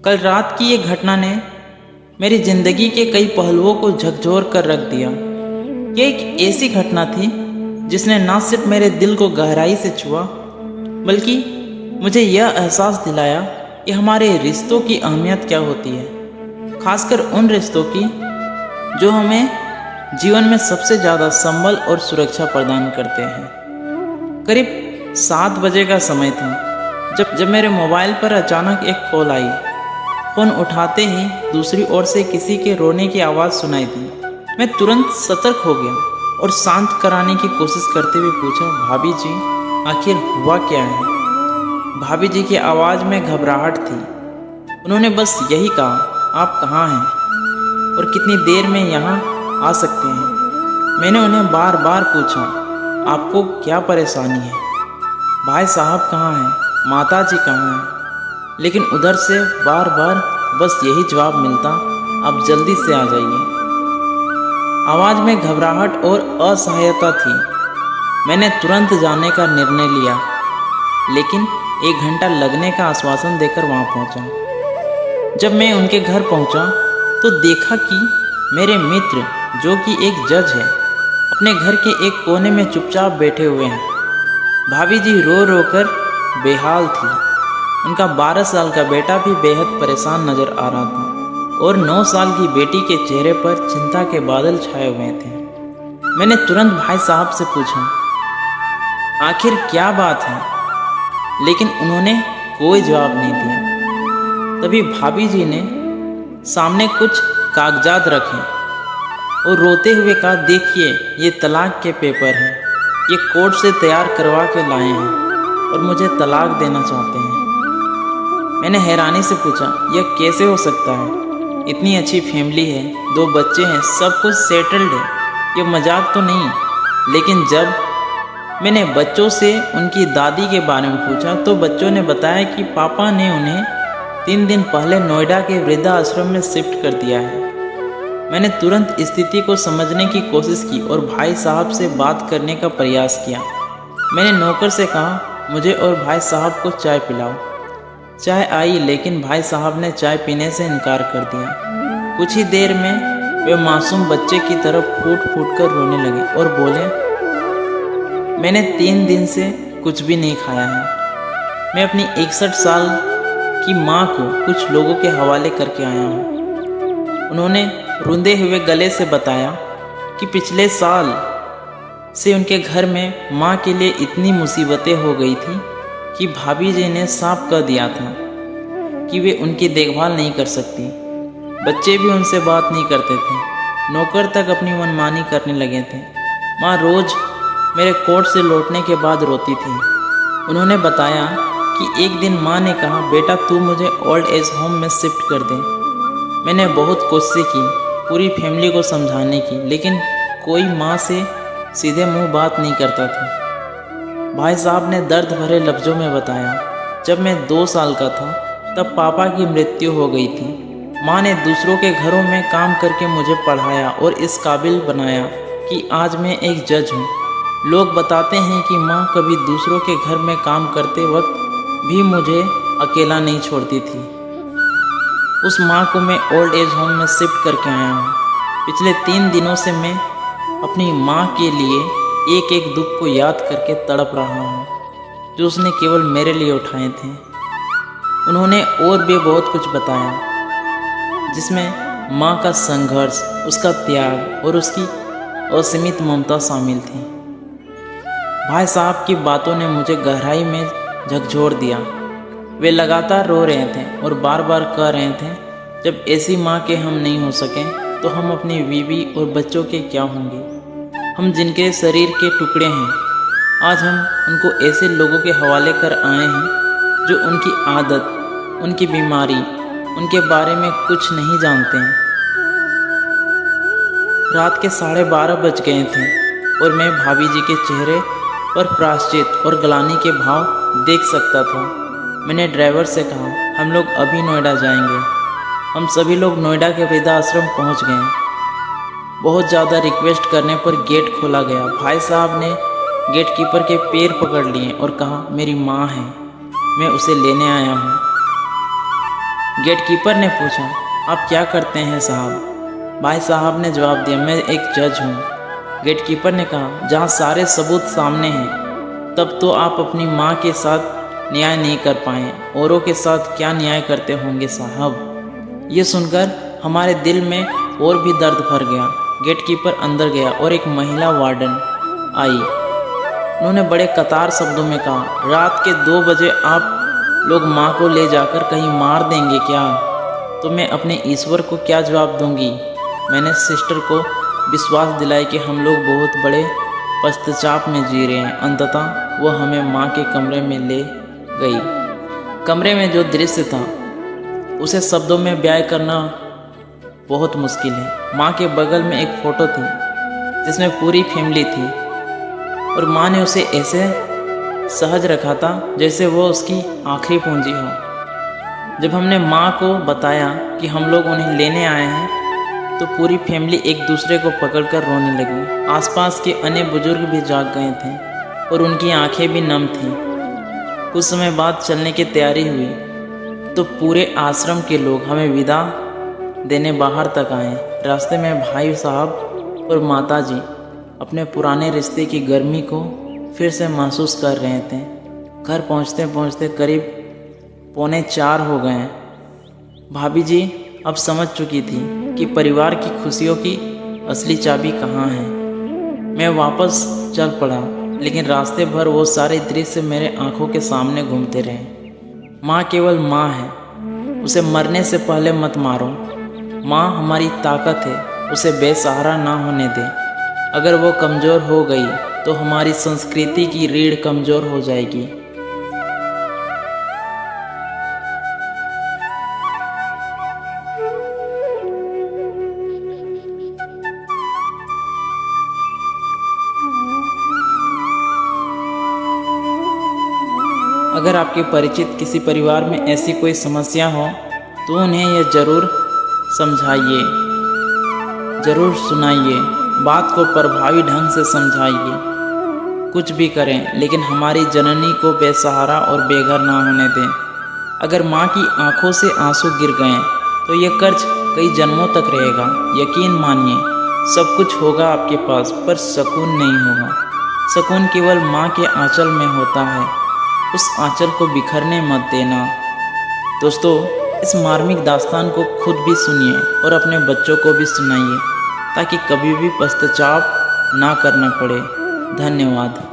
कल रात की ये घटना ने मेरी ज़िंदगी के कई पहलुओं को झकझोर कर रख दिया। ये एक ऐसी घटना थी जिसने न सिर्फ मेरे दिल को गहराई से छुआ, बल्कि मुझे यह एहसास दिलाया कि हमारे रिश्तों की अहमियत क्या होती है, खासकर उन रिश्तों की जो हमें जीवन में सबसे ज़्यादा संबल और सुरक्षा प्रदान करते हैं। करीब 7 बजे का समय था जब मेरे मोबाइल पर अचानक एक कॉल आई। फ़ोन उठाते ही दूसरी ओर से किसी के रोने की आवाज़ सुनाई दी। मैं तुरंत सतर्क हो गया और शांत कराने की कोशिश करते हुए पूछा, भाभी जी, आखिर हुआ क्या है? भाभी जी की आवाज़ में घबराहट थी। उन्होंने बस यही कहा, आप कहाँ हैं और कितनी देर में यहाँ आ सकते हैं? मैंने उन्हें बार बार पूछा, आपको क्या परेशानी है? भाई साहब कहाँ हैं? माता जी कहाँ हैं? लेकिन उधर से बार बार बस यही जवाब मिलता, आप जल्दी से आ जाइए। आवाज़ में घबराहट और असहायता थी। मैंने तुरंत जाने का निर्णय लिया, लेकिन 1 घंटा लगने का आश्वासन देकर वहाँ पहुँचा। जब मैं उनके घर पहुँचा तो देखा कि मेरे मित्र, जो कि एक जज है, अपने घर के एक कोने में चुपचाप बैठे हुए हैं। भाभी जी रो रो कर बेहाल थी। उनका 12 साल का बेटा भी बेहद परेशान नजर आ रहा था और 9 साल की बेटी के चेहरे पर चिंता के बादल छाए हुए थे। मैंने तुरंत भाई साहब से पूछा, आखिर क्या बात है? लेकिन उन्होंने कोई जवाब नहीं दिया। तभी भाभी जी ने सामने कुछ कागजात रखे और रोते हुए कहा, देखिए, ये तलाक के पेपर हैं। ये कोर्ट से तैयार करवा के लाए हैं और मुझे तलाक देना चाहते हैं। मैंने हैरानी से पूछा, यह कैसे हो सकता है? इतनी अच्छी फैमिली है, 2 बच्चे हैं, सब कुछ सेटल्ड है, ये मजाक तो नहीं? लेकिन जब मैंने बच्चों से उनकी दादी के बारे में पूछा तो बच्चों ने बताया कि पापा ने उन्हें 3 दिन पहले नोएडा के वृद्धाश्रम में शिफ्ट कर दिया है। मैंने तुरंत स्थिति को समझने की कोशिश की और भाई साहब से बात करने का प्रयास किया। मैंने नौकर से कहा, मुझे और भाई साहब को चाय पिलाओ। चाय आई, लेकिन भाई साहब ने चाय पीने से इनकार कर दिया। कुछ ही देर में वे मासूम बच्चे की तरफ फूट फूट कर रोने लगे और बोले, मैंने 3 दिन से कुछ भी नहीं खाया है। मैं अपनी 61 साल की माँ को कुछ लोगों के हवाले करके आया हूँ। उन्होंने रुंधे हुए गले से बताया कि पिछले साल से उनके घर में माँ के लिए इतनी मुसीबतें हो गई थी कि भाभी जी ने साफ कर दिया था कि वे उनकी देखभाल नहीं कर सकती। बच्चे भी उनसे बात नहीं करते थे, नौकर तक अपनी मनमानी करने लगे थे। माँ रोज़ मेरे कोर्ट से लौटने के बाद रोती थी। उन्होंने बताया कि एक दिन माँ ने कहा, बेटा तू मुझे ओल्ड एज होम में शिफ्ट कर दे। मैंने बहुत कोशिश की पूरी फैमिली को समझाने की, लेकिन कोई माँ से सीधे मुंह बात नहीं करता था। भाई साहब ने दर्द भरे लफ्ज़ों में बताया, जब मैं 2 साल का था तब पापा की मृत्यु हो गई थी। माँ ने दूसरों के घरों में काम करके मुझे पढ़ाया और इस काबिल बनाया कि आज मैं एक जज हूँ। लोग बताते हैं कि माँ कभी दूसरों के घर में काम करते वक्त भी मुझे अकेला नहीं छोड़ती थी। उस माँ को मैं ओल्ड एज होम में शिफ्ट करके आया हूँ। पिछले 3 दिनों से मैं अपनी माँ के लिए एक एक दुख को याद करके तड़प रहा हूँ, जो उसने केवल मेरे लिए उठाए थे। उन्होंने और भी बहुत कुछ बताया, जिसमें माँ का संघर्ष, उसका त्याग और उसकी असीमित ममता शामिल थी। भाई साहब की बातों ने मुझे गहराई में झकझोर दिया। वे लगातार रो रहे थे और बार बार कह रहे थे, जब ऐसी माँ के हम नहीं हो सके तो हम अपनी बीवी और बच्चों के क्या होंगे? हम जिनके शरीर के टुकड़े हैं, आज हम उनको ऐसे लोगों के हवाले कर आए हैं जो उनकी आदत, उनकी बीमारी, उनके बारे में कुछ नहीं जानते हैं। रात के 12:30 बज गए थे और मैं भाभी जी के चेहरे पर प्रायश्चित और ग्लानि के भाव देख सकता था। मैंने ड्राइवर से कहा, हम लोग अभी नोएडा जाएंगे। हम सभी लोग नोएडा के वृद्धाश्रम पहुंच गए। बहुत ज़्यादा रिक्वेस्ट करने पर गेट खोला गया। भाई साहब ने गेट कीपर के पैर पकड़ लिए और कहा, मेरी माँ है, मैं उसे लेने आया हूँ। गेटकीपर ने पूछा, आप क्या करते हैं साहब? भाई साहब ने जवाब दिया, मैं एक जज हूँ। गेटकीपर ने कहा, जहाँ सारे सबूत सामने हैं तब तो आप अपनी माँ के साथ न्याय नहीं कर पाए, औरों के साथ क्या न्याय करते होंगे साहब? ये सुनकर हमारे दिल में और भी दर्द भर गया। गेटकीपर अंदर गया और एक महिला वार्डन आई। उन्होंने बड़े कतार शब्दों में कहा, रात के 2 बजे आप लोग माँ को ले जाकर कहीं मार देंगे क्या? तो मैं अपने ईश्वर को क्या जवाब दूंगी? मैंने सिस्टर को विश्वास दिलाया कि हम लोग बहुत बड़े पश्चाताप में जी रहे हैं। अंततः वो हमें माँ के कमरे में ले गई। कमरे में जो दृश्य था उसे शब्दों में बयां करना बहुत मुश्किल है। माँ के बगल में एक फ़ोटो थी जिसमें पूरी फैमिली थी और माँ ने उसे ऐसे सहज रखा था जैसे वो उसकी आखिरी पूंजी हो। जब हमने माँ को बताया कि हम लोग उन्हें लेने आए हैं तो पूरी फैमिली एक दूसरे को पकड़कर रोने लगी। आसपास के अन्य बुजुर्ग भी जाग गए थे और उनकी आंखें भी नम थीं। कुछ समय बाद चलने की तैयारी हुई तो पूरे आश्रम के लोग हमें विदा देने बाहर तक आए। रास्ते में भाई साहब और माताजी अपने पुराने रिश्ते की गर्मी को फिर से महसूस कर रहे थे। घर पहुंचते पहुंचते करीब 3:45 हो गए हैं। भाभी जी अब समझ चुकी थी कि परिवार की खुशियों की असली चाबी कहाँ है। मैं वापस चल पड़ा, लेकिन रास्ते भर वो सारे दृश्य मेरे आंखों के सामने घूमते रहे। माँ केवल माँ है, उसे मरने से पहले मत मारो। माँ हमारी ताकत है, उसे बेसहारा ना होने दे। अगर वो कमज़ोर हो गई तो हमारी संस्कृति की रीढ़ कमज़ोर हो जाएगी। अगर आपके परिचित किसी परिवार में ऐसी कोई समस्या हो तो उन्हें यह ज़रूर समझाइए, ज़रूर सुनाइए, बात को प्रभावी ढंग से समझाइए। कुछ भी करें लेकिन हमारी जननी को बेसहारा और बेघर ना होने दें। अगर माँ की आंखों से आंसू गिर गए तो ये कर्ज कई जन्मों तक रहेगा। यकीन मानिए, सब कुछ होगा आपके पास, पर सुकून नहीं होगा। सुकून केवल माँ के आंचल में होता है। उस आंचल को बिखरने मत देना। दोस्तों, इस मार्मिक दास्तान को खुद भी सुनिए और अपने बच्चों को भी सुनाइए ताकि कभी भी पश्चाताप ना करना पड़े। धन्यवाद।